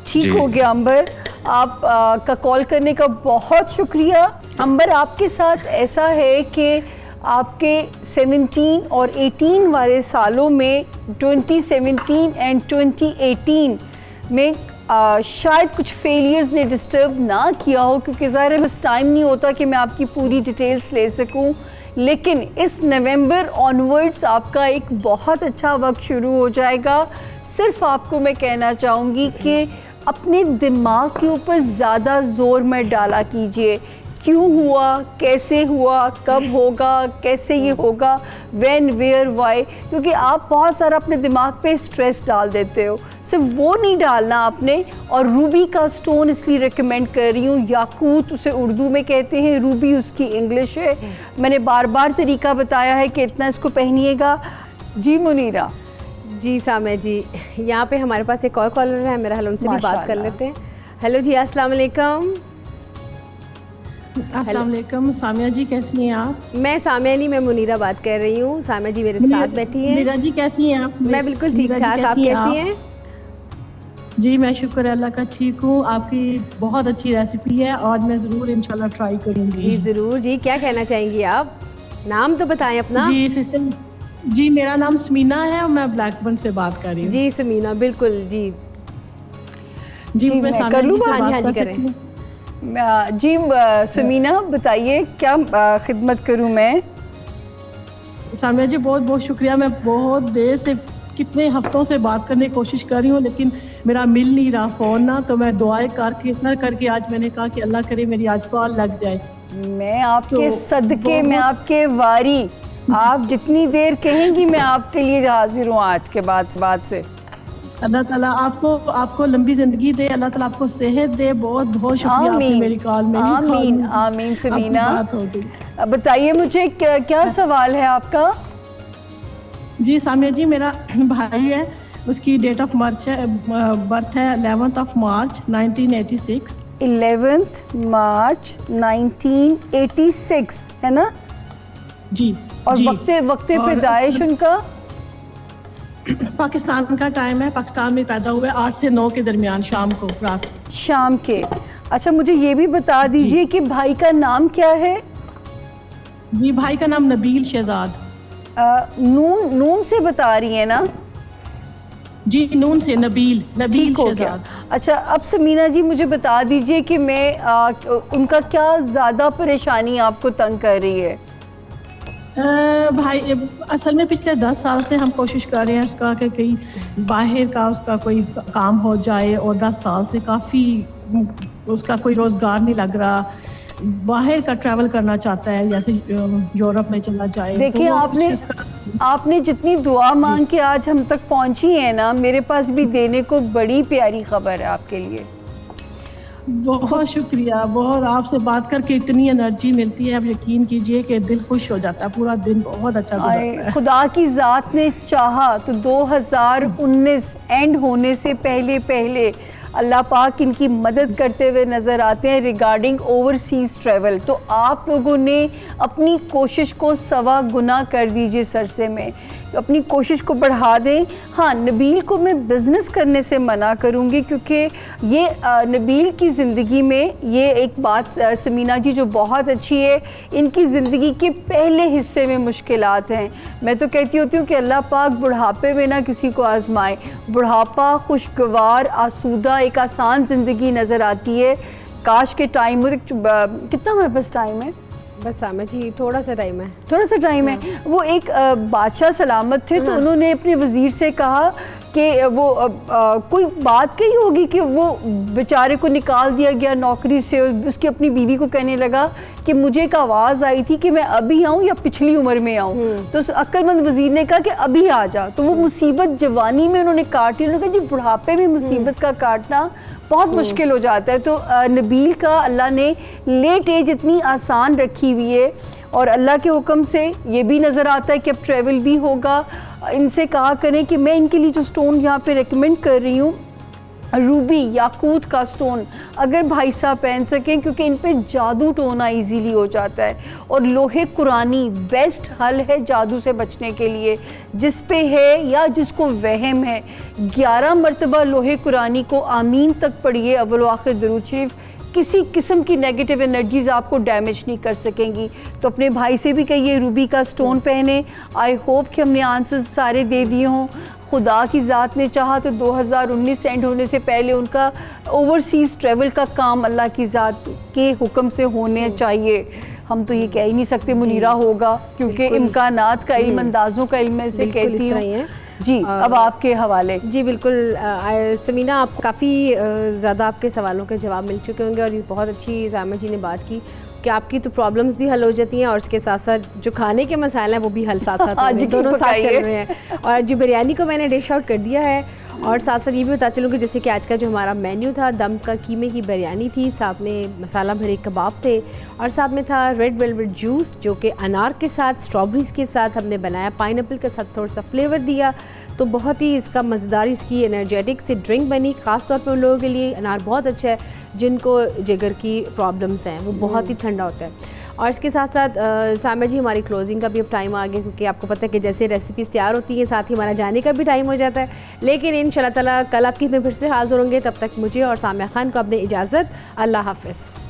[SPEAKER 2] ठीक हो गया अंबर। आप का कॉल करने का बहुत शुक्रिया। अंबर, आपके साथ ऐसा है कि आपके 17 और 18 वाले सालों में 2017 एंड 2018 में शायद कुछ फेलियर्स ने डिस्टर्ब ना किया हो, क्योंकि ज़ाहिर है बस टाइम नहीं होता कि मैं आपकी पूरी डिटेल्स ले सकूं। लेकिन इस नवंबर ऑनवर्ड्स आपका एक बहुत अच्छा वक्त शुरू हो जाएगा। सिर्फ आपको मैं कहना चाहूँगी कि अपने दिमाग के ऊपर ज़्यादा ज़ोर मत डाला कीजिए। क्यों हुआ, कैसे हुआ, कब होगा, कैसे ये होगा, व्हेन, वेयर, व्हाई, क्योंकि आप बहुत सारा अपने दिमाग पे स्ट्रेस डाल देते हो। सिर्फ वो नहीं डालना आपने। और रूबी का स्टोन इसलिए रिकमेंड कर रही हूँ। याकूत उसे उर्दू में कहते हैं, रूबी उसकी इंग्लिश है। मैंने बार बार तरीका बताया है कि इतना इसको पहनिएगा। जी मुनीरा।
[SPEAKER 1] जी सामिया जी, यहाँ पे हमारे पास एक और कॉलर है, मेरा हाल उनसे भी बात कर लेते हैं। हेलो जी, अस्सलाम वालेकुम।
[SPEAKER 8] अस्सलाम वालेकुम। सामिया जी कैसी हैं आप?
[SPEAKER 1] मैं सामिया नहीं, मैं मुनीरा बात कर रही हूँ। सामिया जी मेरे साथ बैठी हैं।
[SPEAKER 8] मुनीरा जी कैसी हैं आप?
[SPEAKER 1] मैं बिल्कुल ठीक ठाक, आप कैसी हैं?
[SPEAKER 8] जी मैं शुक्र अल्लाह का ठीक हूँ। आपकी बहुत अच्छी रेसिपी है और मैं ज़रूर इंशाल्लाह ट्राई करूँगी।
[SPEAKER 1] जी ज़रूर। जी क्या कहना चाहेंगी आप? नाम तो बताएं अपना।
[SPEAKER 8] जी सिस्टर जी, मेरा नाम समीना है और मैं ब्लैकबर्न से बात कर रही हूँ।
[SPEAKER 1] जी समीना, बिल्कुल जी
[SPEAKER 8] जी मैं
[SPEAKER 2] कर लूँ बात?
[SPEAKER 1] हाँ जी करें।
[SPEAKER 2] जी समीना बताइए क्या खिदमत करूँ मैं?
[SPEAKER 8] सामिया जी बहुत बहुत शुक्रिया। मैं बहुत देर से, कितने हफ्तों से बात करने की कोशिश कर रही हूँ, लेकिन मेरा मिल नहीं रहा फ़ोन ना, तो मैं दुआएं करके आज मैंने कहा कि अल्लाह करे मेरी आज कॉल लग जाए।
[SPEAKER 2] मैं आपके सदके में, आपके वारी, आप जितनी देर कहेंगी मैं आपके लिए हाजिर हूँ आज के बाद से।
[SPEAKER 8] अल्लाह ताला आपको लंबी जिंदगी दे, अल्लाह ताला आपको सेहत दे। बहुत बहुत शुक्रिया आपने मेरी कॉल में।
[SPEAKER 2] आमीन आमीन। समीना बताइए मुझे क्या सवाल है आपका?
[SPEAKER 8] जी सामिया जी, मेरा भाई है, उसकी डेट ऑफ बर्थ है 11th of March 1986।
[SPEAKER 2] 11th March 1986 है ना
[SPEAKER 8] जी।
[SPEAKER 2] और वक्त पैदाइश उनका
[SPEAKER 8] पाकिस्तान का टाइम है, पाकिस्तान में पैदा हुए 8 से 9 के दरमियान शाम को, रात
[SPEAKER 2] शाम के। अच्छा मुझे ये भी बता दीजिए कि भाई का नाम क्या है?
[SPEAKER 8] जी भाई का नाम नबील शहजाद।
[SPEAKER 2] नून से बता रही है ना?
[SPEAKER 8] जी नून से नबील
[SPEAKER 2] शहजाद। अच्छा, अब समीना जी मुझे बता दीजिए कि उनका क्या ज़्यादा परेशानी आपको तंग कर रही है?
[SPEAKER 8] भाई असल में पिछले 10 साल से हम कोशिश कर रहे हैं उसका कि कहीं बाहर का उसका कोई काम हो जाए, और 10 साल से काफ़ी उसका कोई रोज़गार नहीं लग रहा, बाहर का ट्रैवल करना चाहता है, जैसे यूरोप में चला जाए।
[SPEAKER 2] देखिए, आपने जितनी दुआ मांग के आज हम तक पहुंची है ना, मेरे पास भी देने को बड़ी प्यारी खबर है आपके लिए।
[SPEAKER 8] बहुत शुक्रिया, बहुत आपसे बात करके इतनी एनर्जी मिलती है, आप यकीन कीजिए कि दिल खुश हो जाता है, पूरा दिन बहुत अच्छा गुजरता है।
[SPEAKER 2] खुदा की ज़ात ने चाहा तो 2019 एंड होने से पहले अल्लाह पाक इनकी मदद करते हुए नज़र आते हैं रिगार्डिंग ओवरसीज़ ट्रैवल। तो आप लोगों ने अपनी कोशिश को 1.25 गुना कर दीजिए सरसे में, अपनी कोशिश को बढ़ा दें। हाँ, नबील को मैं बिज़नेस करने से मना करूँगी, क्योंकि ये नबील की ज़िंदगी में ये एक बात समीना जी जो बहुत अच्छी है, इनकी ज़िंदगी के पहले हिस्से में मुश्किलात हैं। मैं तो कहती होती हूँ कि अल्लाह पाक बुढ़ापे में ना किसी को आजमाए। बुढ़ापा खुशगवार, आसूदा, एक आसान ज़िंदगी नज़र आती है। काश के टाइम हो, कितना मेरे पास टाइम है?
[SPEAKER 1] बस सामा जी थोड़ा सा टाइम है,
[SPEAKER 2] थोड़ा सा टाइम है। वो एक बादशाह सलामत थे, तो उन्होंने अपने वज़ीर से कहा कि वो कोई बात कही होगी कि वो बेचारे को निकाल दिया गया नौकरी से, और उसकी अपनी बीवी को कहने लगा कि मुझे एक आवाज़ आई थी कि मैं अभी आऊँ या पिछली उम्र में आऊँ। तो उस अक्लमंद वज़ीर ने कहा कि अभी आ जा। तो वो मुसीबत जवानी में उन्होंने काटी। उन्होंने कहा जी बुढ़ापे में मुसीबत का काटना बहुत मुश्किल हो जाता है। तो नबील का अल्लाह ने लेट एज इतनी आसान रखी हुई है, और अल्लाह के हुक्म से ये भी नज़र आता है कि अब ट्रैवल भी होगा। इनसे कहा करें कि मैं इनके लिए जो स्टोन यहाँ पे रेकमेंड कर रही हूँ, रूबी याकूत का स्टोन, अगर भाई साहब पहन सकें, क्योंकि इन पे जादू टोना इजीली हो जाता है। और लोहे कुरानी बेस्ट हल है जादू से बचने के लिए। जिस पे है या जिसको वहम है, 11 मरतबा लोहे कुरानी को आमीन तक पढ़िए, अव्वल व आखिर दरूद शरीफ। किसी किस्म की नेगेटिव एनर्जीज़ आपको डैमेज नहीं कर सकेंगी। तो अपने भाई से भी कहिए रूबी का स्टोन पहने। आई होप कि हमने आंसर्स सारे दे दिए हों। खुदा की ज़ात ने चाहा तो 2019 एंड होने से पहले उनका ओवरसीज़ ट्रैवल का काम अल्लाह की ज़ात के हुक्म से होने चाहिए। हम तो ये कह ही नहीं सकते मुनीरा होगा, क्योंकि इम्कानात का इल्म, अंदाज़ों का इल्म ऐसे कहती हूँ जी। अब आपके हवाले।
[SPEAKER 1] जी बिल्कुल समीना, आप काफ़ी ज़्यादा आपके सवालों के जवाब मिल चुके होंगे, और ये बहुत अच्छी सामा जी ने बात की कि आपकी तो प्रॉब्लम्स भी हल हो जाती हैं, और इसके साथ साथ जो खाने के मसाले हैं वो भी हल साथ साथ दोनों साथ चल रहे हैं। और जो बिरयानी को मैंने डिश आउट कर दिया है, और साथ साथ ये भी बता चलूँ कि जैसे कि आज का जो हमारा मेन्यू था, दम का कीमे की बिरयानी थी, साथ में मसाला भरे कबाब थे, और साथ में था रेड वेलवेट जूस जो कि अनार के साथ, स्ट्रॉबेरीज़ के साथ हमने बनाया, पाइनएप्पल के साथ थोड़ा सा फ्लेवर दिया। तो बहुत ही इसका मज़ेदार, इसकी एनर्जेटिक से ड्रिंक बनी। ख़ास तौर पर उन लोगों के लिए अनार बहुत अच्छा है जिनको जिगर की प्रॉब्लम्स हैं, वो बहुत ही ठंडा होता है। और इसके साथ साथ सामा जी हमारी क्लोजिंग का भी अब टाइम आ गया, क्योंकि आपको पता है कि जैसे रेसिपीज़ तैयार होती हैं साथ ही हमारा जाने का भी टाइम हो जाता है। लेकिन इंशाल्लाह ताला कल आपकी फिर से हाज़िर होंगे। तब तक मुझे और सामिया खान को अपनी इजाज़त। अल्लाह हाफ़िज़।